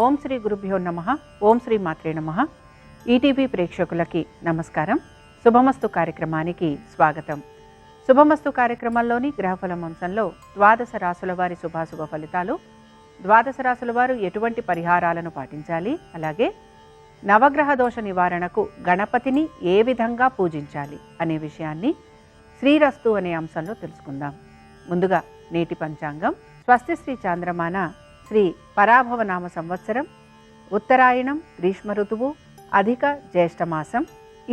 ఓం శ్రీ గురుభ్యో నమః. ఓం శ్రీ మాత్రే నమః. ఈటీవీ ప్రేక్షకులకి నమస్కారం. శుభమస్తు కార్యక్రమానికి స్వాగతం. శుభమస్తు కార్యక్రమంలోని గ్రహఫలం అంశంలో ద్వాదశ రాశుల వారి శుభాశుభ ఫలితాలు, ద్వాదశ రాశుల వారు ఎటువంటి పరిహారాలను పాటించాలి, అలాగే నవగ్రహ దోష నివారణకు గణపతిని ఏ విధంగా పూజించాలి అనే విషయాన్ని శ్రీరస్తు అనే అంశంలో తెలుసుకుందాం. ముందుగా నేటి పంచాంగం. స్వస్తి శ్రీ చాంద్రమాన శ్రీ పరాభవనామ సంవత్సరం, ఉత్తరాయణం, గ్రీష్మ ఋతువు, అధిక జ్యేష్ఠమాసం.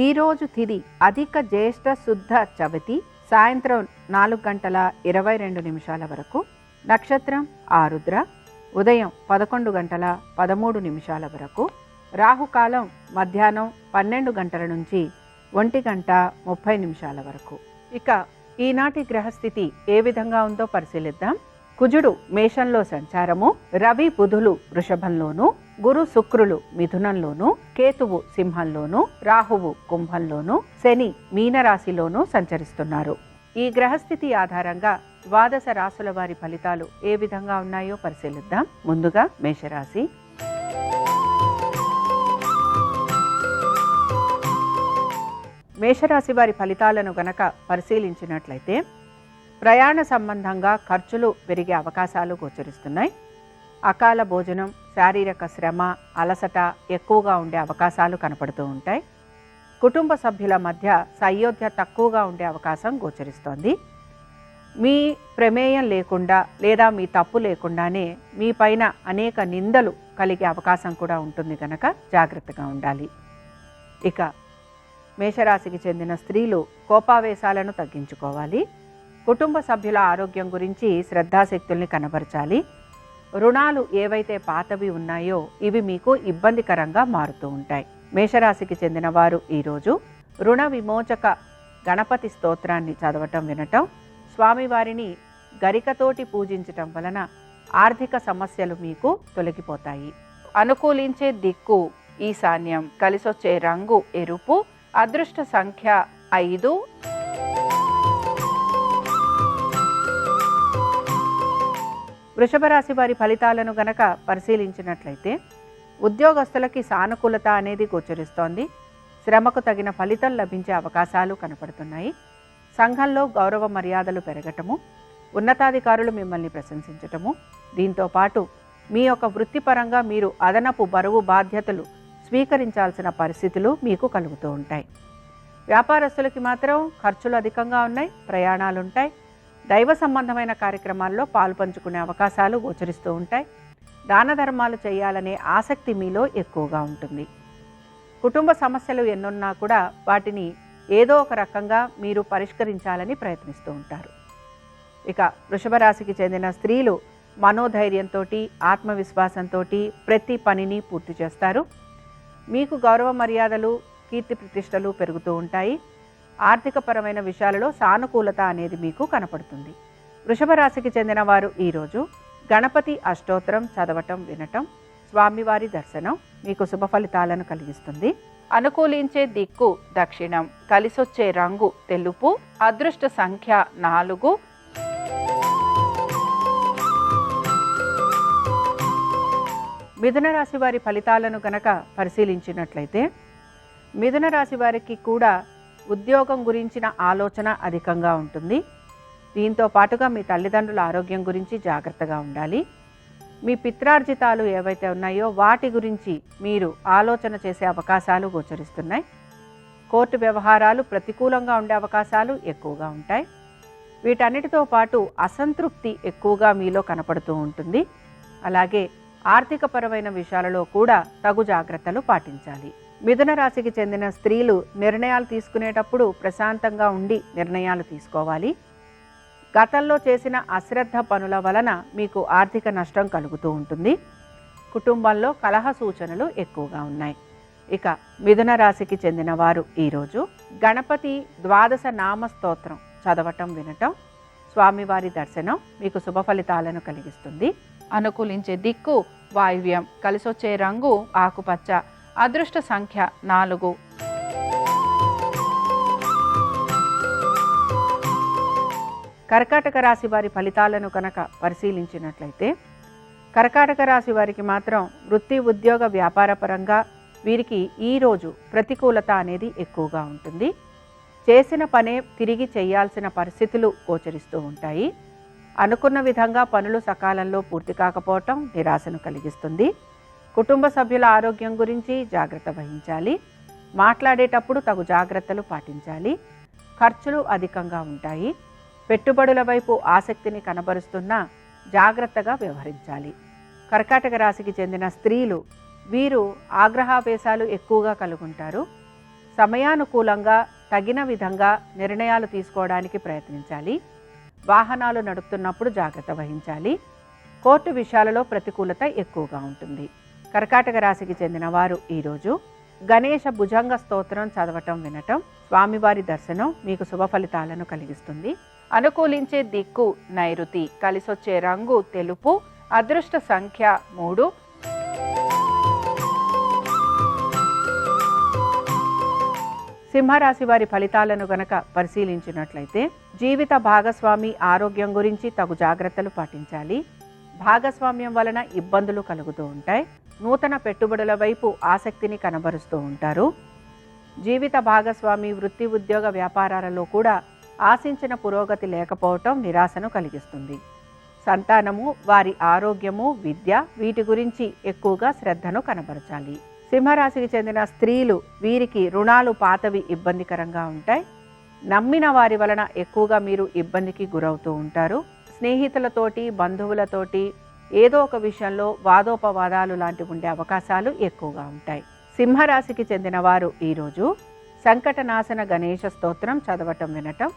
ఈరోజు తిథి అధిక జ్యేష్ఠ శుద్ధ చవితి, సాయంత్రం 4:22 వరకు. నక్షత్రం ఆరుద్ర, ఉదయం 11:13 వరకు. రాహుకాలం మధ్యాహ్నం 12 గంటల నుంచి 1:30 వరకు. ఇక ఈనాటి గ్రహస్థితి ఏ విధంగా ఉందో పరిశీలిద్దాం. కుజుడు మేషంలో సంచారము, రవి బుధులు వృషభంలోను, గురు శుక్రులు మిథునంలోను, కేతువు సింహంలోను, రాహువు కుంభంలోను, శని మీనరాశిలోను సంచరిస్తున్నారు. ఈ గ్రహస్థితి ఆధారంగా ద్వాదశ రాశుల వారి ఫలితాలు ఏ విధంగా ఉన్నాయో పరిశీలిద్దాం. ముందుగా మేషరాశి. మేషరాశి వారి ఫలితాలను గనక పరిశీలించినట్లయితే ప్రయాణ సంబంధంగా ఖర్చులు పెరిగే అవకాశాలు గోచరిస్తున్నాయి. అకాల భోజనం, శారీరక శ్రమ, అలసట ఎక్కువగా ఉండే అవకాశాలు కనపడుతూ ఉంటాయి. కుటుంబ సభ్యుల మధ్య సయోధ్య తక్కువగా ఉండే అవకాశం గోచరిస్తోంది. మీ ప్రమేయం లేకుండా లేదా మీ తప్పు లేకుండానే మీ పైన అనేక నిందలు కలిగే అవకాశం కూడా ఉంటుంది కనుక జాగ్రత్తగా ఉండాలి. ఇక మేషరాశికి చెందిన స్త్రీలు కోపావేశాలను తగ్గించుకోవాలి. కుటుంబ సభ్యుల ఆరోగ్యం గురించి శ్రద్ధాశక్తుల్ని కనబరచాలి. రుణాలు ఏవైతే పాతవి ఉన్నాయో ఇవి మీకు ఇబ్బందికరంగా మారుతూ ఉంటాయి. మేషరాశికి చెందిన వారు ఈరోజు రుణ విమోచక గణపతి స్తోత్రాన్ని చదవటం, వినటం, స్వామివారిని గరికతోటి పూజించటం వలన ఆర్థిక సమస్యలు మీకు తొలగిపోతాయి. అనుకూలించే దిక్కు ఈశాన్యం, కలిసొచ్చే రంగు ఎరుపు, అదృష్ట సంఖ్య 5. వృషభ రాశి వారి ఫలితాలను గనక పరిశీలించినట్లయితే ఉద్యోగస్తులకి సానుకూలత అనేది గోచరిస్తోంది. శ్రమకు తగిన ఫలితం లభించే అవకాశాలు కనపడుతున్నాయి. సంఘంలో గౌరవ మర్యాదలు పెరగటము, ఉన్నతాధికారులు మిమ్మల్ని ప్రశంసించటము, దీంతో పాటు మీ యొక్క వృత్తిపరంగా మీరు అదనపు బరువు బాధ్యతలు స్వీకరించాల్సిన పరిస్థితులు మీకు కలుగుతూ ఉంటాయి. వ్యాపారస్తులకి మాత్రం ఖర్చులు అధికంగా ఉన్నాయి, ప్రయాణాలు ఉంటాయి. దైవ సంబంధమైన కార్యక్రమాల్లో పాల్పంచుకునే అవకాశాలు గోచరిస్తూ ఉంటాయి. దాన ధర్మాలు చేయాలనే ఆసక్తి మీలో ఎక్కువగా ఉంటుంది. కుటుంబ సమస్యలు ఎన్నున్నా కూడా వాటిని ఏదో ఒక రకంగా మీరు పరిష్కరించాలని ప్రయత్నిస్తూ ఉంటారు. ఇక వృషభ రాశికి చెందిన స్త్రీలు మనోధైర్యంతో, ఆత్మవిశ్వాసంతో ప్రతి పనిని పూర్తి చేస్తారు. మీకు గౌరవ మర్యాదలు, కీర్తి ప్రతిష్టలు పెరుగుతూ ఉంటాయి. ఆర్థికపరమైన విషయాలలో సానుకూలత అనేది మీకు కనపడుతుంది. వృషభ రాశికి చెందిన వారు ఈరోజు గణపతి అష్టోత్తరం చదవటం, వినటం, స్వామివారి దర్శనం మీకు శుభ ఫలితాలను కలిగిస్తుంది. అనుకూలించే దిక్కు దక్షిణం, కలిసొచ్చే రంగు తెలుపు, అదృష్ట సంఖ్య 4. మిథున రాశి వారి ఫలితాలను గనక పరిశీలించినట్లయితే మిథున రాశి వారికి కూడా ఉద్యోగం గురించిన ఆలోచన అధికంగా ఉంటుంది. దీంతో పాటుగా మీ తల్లిదండ్రుల ఆరోగ్యం గురించి జాగ్రత్తగా ఉండాలి. మీ పిత్రార్జితాలు ఏవైతే ఉన్నాయో వాటి గురించి మీరు ఆలోచన చేసే అవకాశాలు గోచరిస్తున్నాయి. కోర్టు వ్యవహారాలు ప్రతికూలంగా ఉండే అవకాశాలు ఎక్కువగా ఉంటాయి. వీటన్నిటితో పాటు అసంతృప్తి ఎక్కువగా మీలో కనపడుతూ ఉంటుంది. అలాగే ఆర్థికపరమైన విషయాలలో కూడా తగు జాగ్రత్తలు పాటించాలి. మిథున రాశికి చెందిన స్త్రీలు నిర్ణయాలు తీసుకునేటప్పుడు ప్రశాంతంగా ఉండి నిర్ణయాలు తీసుకోవాలి. గతంలో చేసిన అశ్రద్ధ పనుల వలన మీకు ఆర్థిక నష్టం కలుగుతూ ఉంటుంది. కుటుంబంలో కలహ సూచనలు ఎక్కువగా ఉన్నాయి. ఇక మిథున రాశికి చెందిన వారు ఈరోజు గణపతి ద్వాదశ నామ స్తోత్రం చదవటం, వినటం, స్వామివారి దర్శనం మీకు శుభ ఫలితాలను కలిగిస్తుంది. అనుకూలించే దిక్కు వాయువ్యం, కలిసొచ్చే రంగు ఆకుపచ్చ, అదృష్ట సంఖ్య 4. కర్కాటక రాశి వారి ఫలితాలను కనుక పరిశీలించినట్లయితే కర్కాటక రాశి వారికి మాత్రం వృత్తి ఉద్యోగ వ్యాపార పరంగా వీరికి ఈరోజు ప్రతికూలత అనేది ఎక్కువగా ఉంటుంది. చేసిన పనే తిరిగి చేయాల్సిన పరిస్థితులు గోచరిస్తూ ఉంటాయి. అనుకున్న విధంగా పనులు సకాలంలో పూర్తి కాకపోవటం నిరాశను కలిగిస్తుంది. కుటుంబ సభ్యుల ఆరోగ్యం గురించి జాగ్రత్త వహించాలి. మాట్లాడేటప్పుడు తగు జాగ్రత్తలు పాటించాలి. ఖర్చులు అధికంగా ఉంటాయి. పెట్టుబడుల వైపు ఆసక్తిని కనబరుస్తున్నా జాగ్రత్తగా వ్యవహరించాలి. కర్కాటక రాశికి చెందిన స్త్రీలు వీరు ఆగ్రహావేశాలు ఎక్కువగా కలుగుంటారు. సమయానుకూలంగా తగిన విధంగా నిర్ణయాలు తీసుకోవడానికి ప్రయత్నించాలి. వాహనాలు నడుపుతున్నప్పుడు జాగ్రత్త వహించాలి. కోర్టు విషయాలలో ప్రతికూలత ఎక్కువగా ఉంటుంది. కర్కాటక రాశికి చెందిన వారు ఈరోజు గణేష భుజంగ స్తోత్రం చదవటం వినటం, స్వామివారి దర్శనం మీకు శుభ ఫలితాలను కలిగిస్తుంది. అనుకూలించే దిక్కు నైరుతి, కలిసొచ్చే రంగు తెలుపు, అదృష్ట సంఖ్య 3. సింహరాశి వారి ఫలితాలను గనక పరిశీలించినట్లయితే జీవిత భాగస్వామి ఆరోగ్యం గురించి తగు జాగ్రత్తలు పాటించాలి. భాగస్వామ్యం వలన ఇబ్బందులు కలుగుతూ ఉంటాయి. నూతన పెట్టుబడుల వైపు ఆసక్తిని కనబరుస్తూ ఉంటారు. జీవిత భాగస్వామి వృత్తి ఉద్యోగ వ్యాపారాలలో కూడా ఆశించిన పురోగతి లేకపోవటం నిరాశను కలిగిస్తుంది. సంతానము, వారి ఆరోగ్యము, విద్య వీటి గురించి ఎక్కువగా శ్రద్ధను కనబరచాలి. సింహరాశికి చెందిన స్త్రీలు వీరికి రుణాలు పాతవి ఇబ్బందికరంగా ఉంటాయి. నమ్మిన వారి వలన ఎక్కువగా మీరు ఇబ్బందికి గురవుతూ ఉంటారు. స్నేహితులతోటి, బంధువులతోటి ఏదో ఒక విషయంలో వాదోపవాదాలు లాంటివి ఉండే అవకాశాలు ఎక్కువగా ఉంటాయి. సింహరాశికి చెందిన వారు ఈరోజు సంకటనాశన గణేష స్తోత్రం చదవటం వినటం,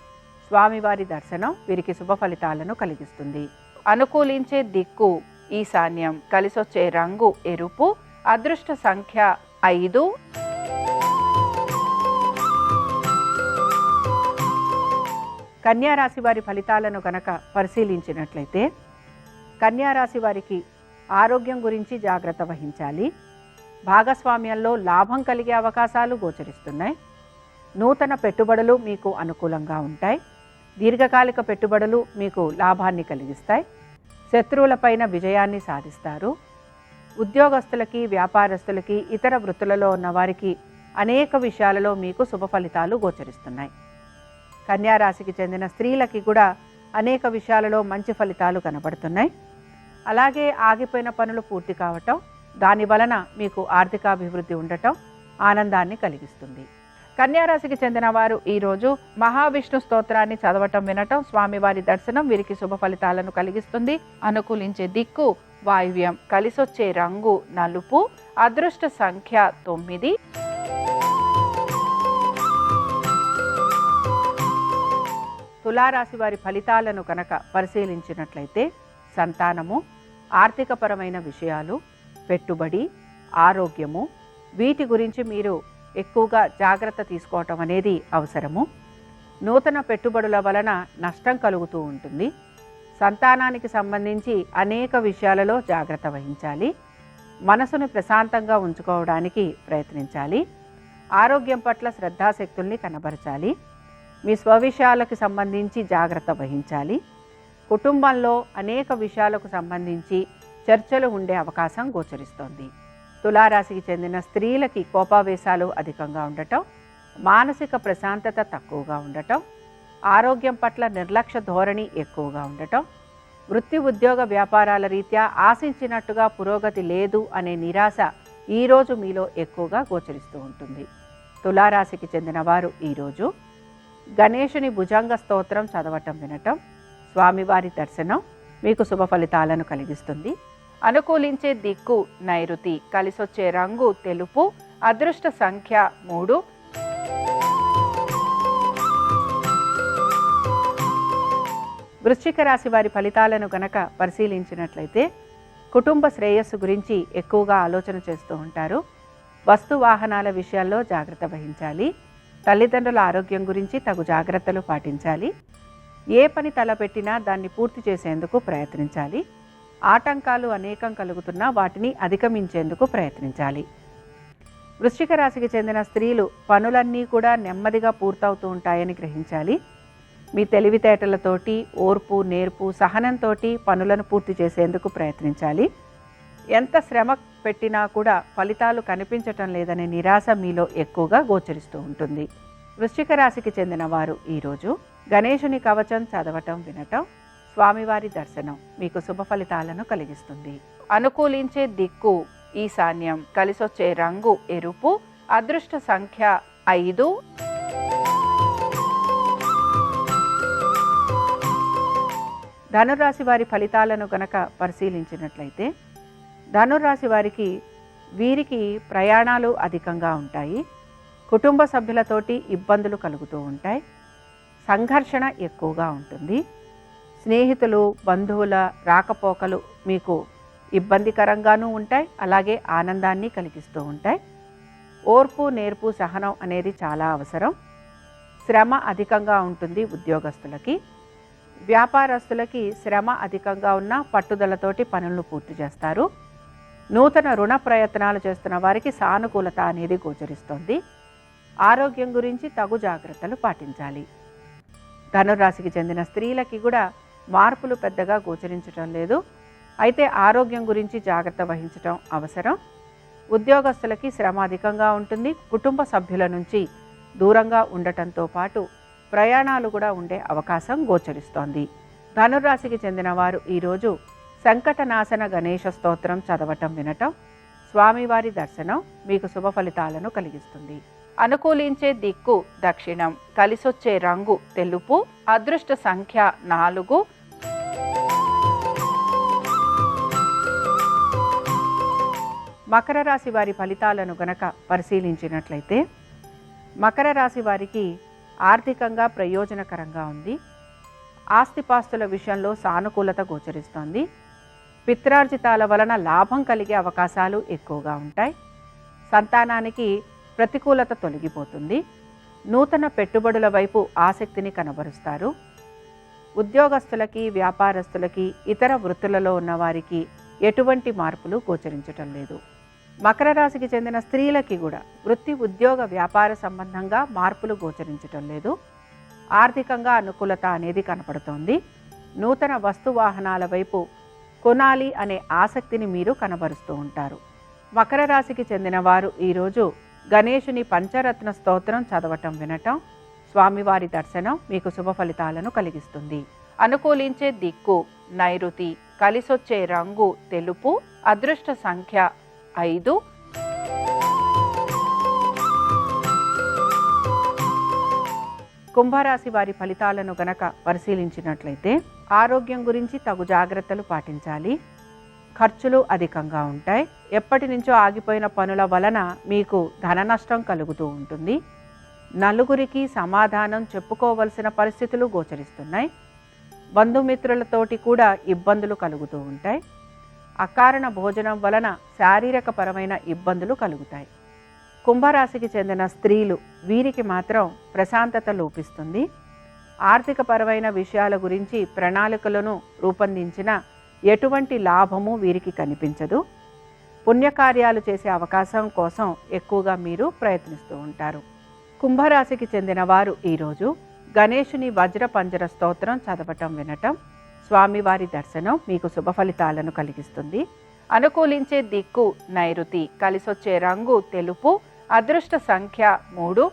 స్వామివారి దర్శనం వీరికి శుభ ఫలితాలను కలిగిస్తుంది. అనుకూలించే దిక్కు ఈశాన్యం, కలిసొచ్చే రంగు ఎరుపు, అదృష్ట సంఖ్య 5. కన్యా రాశి వారి ఫలితాలను కనుక పరిశీలించినట్లయితే కన్యా రాశి వారికి ఆరోగ్యం గురించి జాగ్రత్త వహించాలి. భాగస్వామ్యంలో లాభం కలిగే అవకాశాలు గోచరిస్తున్నాయి. నూతన పెట్టుబడులు మీకు అనుకూలంగా ఉంటాయి. దీర్ఘకాలిక పెట్టుబడులు మీకు లాభాన్ని కలిగిస్తాయి. శత్రువులపైన విజయాన్ని సాధిస్తారు. ఉద్యోగస్తులకి, వ్యాపారస్తులకి, ఇతర వృత్తులలో ఉన్న వారికి అనేక విషయాలలో మీకు శుభ ఫలితాలు గోచరిస్తున్నాయి. కన్యా రాశికి చెందిన స్త్రీలకి కూడా అనేక విషయాలలో మంచి ఫలితాలు కనబడుతున్నాయి. అలాగే ఆగిపోయిన పనులు పూర్తి కావటం, దాని వలన మీకు ఆర్థికాభివృద్ధి ఉండటం ఆనందాన్ని కలిగిస్తుంది. కన్యా రాశికి చెందిన వారు ఈరోజు మహావిష్ణు స్తోత్రాన్ని చదవటం వినటం, స్వామివారి దర్శనం వీరికి శుభ ఫలితాలను కలిగిస్తుంది. అనుకూలించే దిక్కు వాయువ్యం, కలిసొచ్చే రంగు నలుపు, అదృష్ట సంఖ్య 9. తులారాశి వారి ఫలితాలను కనుక పరిశీలించినట్లయితే సంతానము, ఆర్థికపరమైన విషయాలు, పెట్టుబడి, ఆరోగ్యము వీటి గురించి మీరు ఎక్కువగా జాగ్రత్త తీసుకోవటం అనేది అవసరము. నూతన పెట్టుబడుల వలన నష్టం కలుగుతూ ఉంటుంది. సంతానానికి సంబంధించి అనేక విషయాలలో జాగ్రత్త వహించాలి. మనసును ప్రశాంతంగా ఉంచుకోవడానికి ప్రయత్నించాలి. ఆరోగ్యం పట్ల శ్రద్ధాశక్తుల్ని కనబరచాలి. మీ స్వవిషయాలకు సంబంధించి జాగ్రత్త వహించాలి. కుటుంబంలో అనేక విషయాలకు సంబంధించి చర్చలు ఉండే అవకాశం గోచరిస్తోంది. తులారాశికి చెందిన స్త్రీలకి కోపావేశాలు అధికంగా ఉండటం, మానసిక ప్రశాంతత తక్కువగా ఉండటం, ఆరోగ్యం పట్ల నిర్లక్ష్య ధోరణి ఎక్కువగా ఉండటం, వృత్తి ఉద్యోగ వ్యాపారాల రీత్యా ఆశించినట్టుగా పురోగతి లేదు అనే నిరాశ ఈరోజు మీలో ఎక్కువగా గోచరిస్తూ ఉంటుంది. తులారాశికి చెందిన వారు ఈరోజు గణేశుని భుజంగ స్తోత్రం చదవటం వినటం, స్వామివారి దర్శనం మీకు శుభ ఫలితాలను కలిగిస్తుంది. అనుకూలించే దిక్కు నైరుతి, కలిసొచ్చే రంగు తెలుపు, అదృష్ట సంఖ్య 3. వృశ్చిక రాశి వారి ఫలితాలను గనక పరిశీలించినట్లయితే కుటుంబ శ్రేయస్సు గురించి ఎక్కువగా ఆలోచన చేస్తూ ఉంటారు. వస్తు వాహనాల విషయాల్లో జాగ్రత్త వహించాలి. తల్లిదండ్రుల ఆరోగ్యం గురించి తగు జాగ్రత్తలు పాటించాలి. ఏ పని తలపెట్టినా దాన్ని పూర్తి చేసేందుకు ప్రయత్నించాలి. ఆటంకాలు అనేకం కలుగుతున్నా వాటిని అధిగమించేందుకు ప్రయత్నించాలి. వృశ్చిక రాశికి చెందిన స్త్రీలు పనులన్నీ కూడా నెమ్మదిగా పూర్తవుతూ ఉంటాయని గ్రహించాలి. మీ తెలివితేటలతోటి, ఓర్పు, నేర్పు, సహనంతో పనులను పూర్తి చేసేందుకు ప్రయత్నించాలి. ఎంత శ్రమ పెట్టినా కూడా ఫలితాలు కనిపించటం లేదనే నిరాశ మీలో ఎక్కువగా గోచరిస్తూ ఉంటుంది. వృశ్చిక రాశికి చెందిన వారు ఈరోజు గణేశుని కవచం చదవటం, వినటం, స్వామివారి దర్శనం మీకు శుభ ఫలితాలను కలిగిస్తుంది. అనుకూలించే దిక్కు ఈశాన్యం, కలిసొచ్చే రంగు ఎరుపు, అదృష్ట సంఖ్య 5. ధనుర్రాశి వారి ఫలితాలను గనక పరిశీలించినట్లయితే ధనుర్రాశి వారికి వీరికి ప్రయాణాలు అధికంగా ఉంటాయి. కుటుంబ సభ్యులతోటి ఇబ్బందులు కలుగుతూ ఉంటాయి. సంఘర్షణ ఎక్కువగా ఉంటుంది. స్నేహితులు, బంధువుల రాకపోకలు మీకు ఇబ్బందికరంగానూ ఉంటాయి, అలాగే ఆనందాన్ని కలిగిస్తూ ఉంటాయి. ఓర్పు, నేర్పు, సహనం అనేది చాలా అవసరం. శ్రమ అధికంగా ఉంటుంది ఉద్యోగస్తులకి. వ్యాపారస్తులకి శ్రమ అధికంగా ఉన్న పట్టుదలతోటి పనులను పూర్తి చేస్తారు. నూతన రుణ ప్రయత్నాలు చేస్తున్న వారికి సానుకూలత అనేది గోచరిస్తోంది. ఆరోగ్యం గురించి తగు జాగ్రత్తలు పాటించాలి. ధనుర్రాశికి చెందిన స్త్రీలకి కూడా మార్పులు పెద్దగా గోచరించటం లేదు. అయితే ఆరోగ్యం గురించి జాగ్రత్త వహించటం అవసరం. ఉద్యోగస్తులకి శ్రమ అధికంగా ఉంటుంది. కుటుంబ సభ్యుల నుంచి దూరంగా ఉండటంతో పాటు ప్రయాణాలు కూడా ఉండే అవకాశం గోచరిస్తోంది. ధనుర్రాశికి చెందిన వారు ఈరోజు సంకటనాశన గణేశ స్తోత్రం చదవటం, వినటం, స్వామివారి దర్శనం మీకు శుభ ఫలితాలను కలిగిస్తుంది. అనుకూలించే దిక్కు దక్షిణం, కలిసొచ్చే రంగు తెలుపు, అదృష్ట సంఖ్య 4. మకర రాశి వారి ఫలితాలను గనక పరిశీలించినట్లయితే మకర రాశి వారికి ఆర్థికంగా ప్రయోజనకరంగా ఉంది. ఆస్తిపాస్తుల విషయంలో సానుకూలత గోచరిస్తోంది. పిత్రార్జితాల వలన లాభం కలిగే అవకాశాలు ఎక్కువగా ఉంటాయి. సంతానానికి ప్రతికూలత తొలగిపోతుంది. నూతన పెట్టుబడుల వైపు ఆసక్తిని కనబరుస్తారు. ఉద్యోగస్తులకి, వ్యాపారస్తులకి, ఇతర వృత్తులలో ఉన్నవారికి ఎటువంటి మార్పులు గోచరించటం లేదు. మకర రాశికి చెందిన స్త్రీలకి కూడా వృత్తి, ఉద్యోగ, వ్యాపార సంబంధంగా మార్పులు గోచరించటం లేదు. ఆర్థికంగా అనుకూలత అనేది కనపడుతోంది. నూతన వస్తు వాహనాల వైపు కొనాలి అనే ఆసక్తిని మీరు కనబరుస్తూ ఉంటారు. మకర రాశికి చెందిన వారు ఈరోజు గణేశుని పంచరత్న స్తోత్రం చదవటం, వినటం, స్వామివారి దర్శనం మీకు శుభ ఫలితాలను కలిగిస్తుంది. అనుకూలించే దిక్కు నైరుతి, కలిసొచ్చే రంగు తెలుపు, అదృష్ట సంఖ్య 5. కుంభరాశి వారి ఫలితాలను గనక పరిశీలించినట్లయితే ఆరోగ్యం గురించి తగు జాగ్రత్తలు పాటించాలి. ఖర్చులు అధికంగా ఉంటాయి. ఎప్పటి నుంచో ఆగిపోయిన పనుల వలన మీకు ధన నష్టం కలుగుతూ ఉంటుంది. నలుగురికి సమాధానం చెప్పుకోవలసిన పరిస్థితులు గోచరిస్తున్నాయి. బంధుమిత్రులతోటి కూడా ఇబ్బందులు కలుగుతూ ఉంటాయి. అకారణ భోజనం వలన శారీరకపరమైన ఇబ్బందులు కలుగుతాయి. కుంభరాశికి చెందిన స్త్రీలు వీరికి మాత్రం ప్రశాంతత లోపిస్తుంది. ఆర్థికపరమైన విషయాల గురించి ప్రణాళికలను రూపొందించిన ఎటువంటి లాభము వీరికి కనిపించదు. పుణ్యకార్యాలు చేసే అవకాశం కోసం ఎక్కువగా మీరు ప్రయత్నిస్తూ ఉంటారు. కుంభరాశికి చెందిన వారు ఈరోజు గణేశుని వజ్ర పంజర స్తోత్రం చదవటం, వినటం, స్వామివారి దర్శనం మీకు శుభ ఫలితాలను కలిగిస్తుంది. అనుకూలించే దిక్కు నైరుతి, కలిసొచ్చే రంగు తెలుపు, అదృష్ట సంఖ్య 3.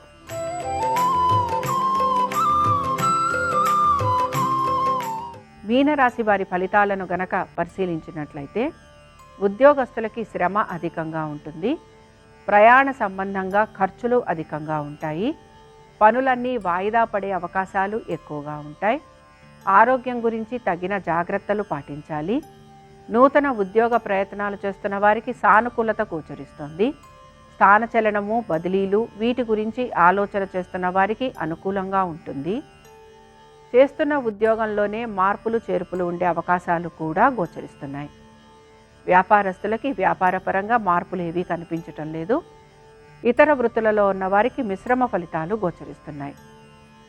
మీనరాశి వారి ఫలితాలను గనక పరిశీలించినట్లయితే ఉద్యోగస్తులకి శ్రమ అధికంగా ఉంటుంది. ప్రయాణ సంబంధంగా ఖర్చులు అధికంగా ఉంటాయి. పనులన్నీ వాయిదా పడే అవకాశాలు ఎక్కువగా ఉంటాయి. ఆరోగ్యం గురించి తగిన జాగ్రత్తలు పాటించాలి. నూతన ఉద్యోగ ప్రయత్నాలు చేస్తున్న వారికి సానుకూలత గోచరిస్తుంది. స్థానచలనము, బదిలీలు వీటి గురించి ఆలోచన చేస్తున్న వారికి అనుకూలంగా ఉంటుంది. చేస్తున్న ఉద్యోగంలోనే మార్పులు చేర్పులు ఉండే అవకాశాలు కూడా గోచరిస్తున్నాయి. వ్యాపారస్తులకి వ్యాపారపరంగా మార్పులు ఏవీ కనిపించటం లేదు. ఇతర వృత్తులలో ఉన్న వారికి మిశ్రమ ఫలితాలు గోచరిస్తున్నాయి.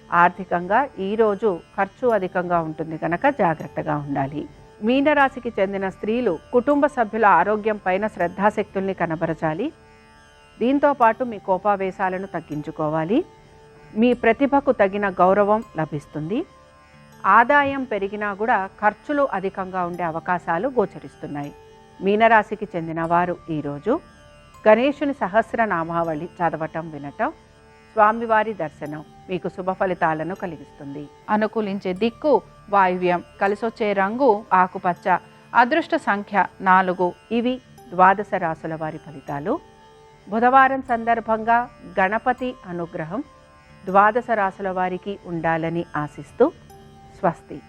ఆర్థికంగా ఈరోజు ఖర్చు అధికంగా ఉంటుంది కనుక జాగ్రత్తగా ఉండాలి. మీనరాశికి చెందిన స్త్రీలు కుటుంబ సభ్యుల ఆరోగ్యం పైన శ్రద్ధాశక్తుల్ని కనబరచాలి. దీంతో పాటు మీ కోపావేశాలను తగ్గించుకోవాలి. మీ ప్రతిభకు తగిన గౌరవం లభిస్తుంది. ఆదాయం పెరిగినా కూడా ఖర్చులు అధికంగా ఉండే అవకాశాలు గోచరిస్తున్నాయి. మీనరాశికి చెందిన వారు ఈరోజు గణేశుని సహస్రనామావళి చదవటం వినటం, స్వామివారి దర్శనం మీకు శుభ ఫలితాలను కలిగిస్తుంది. అనుకూలించే దిక్కు వాయువ్యం, కలిసొచ్చే రంగు ఆకుపచ్చ, అదృష్ట సంఖ్య 4. ఇవి ద్వాదశ రాశుల వారి ఫలితాలు. బుధవారం సందర్భంగా గణపతి అనుగ్రహం ద్వాదశ రాశుల వారికి ఉండాలని ఆశిస్తూ స్వస్తి.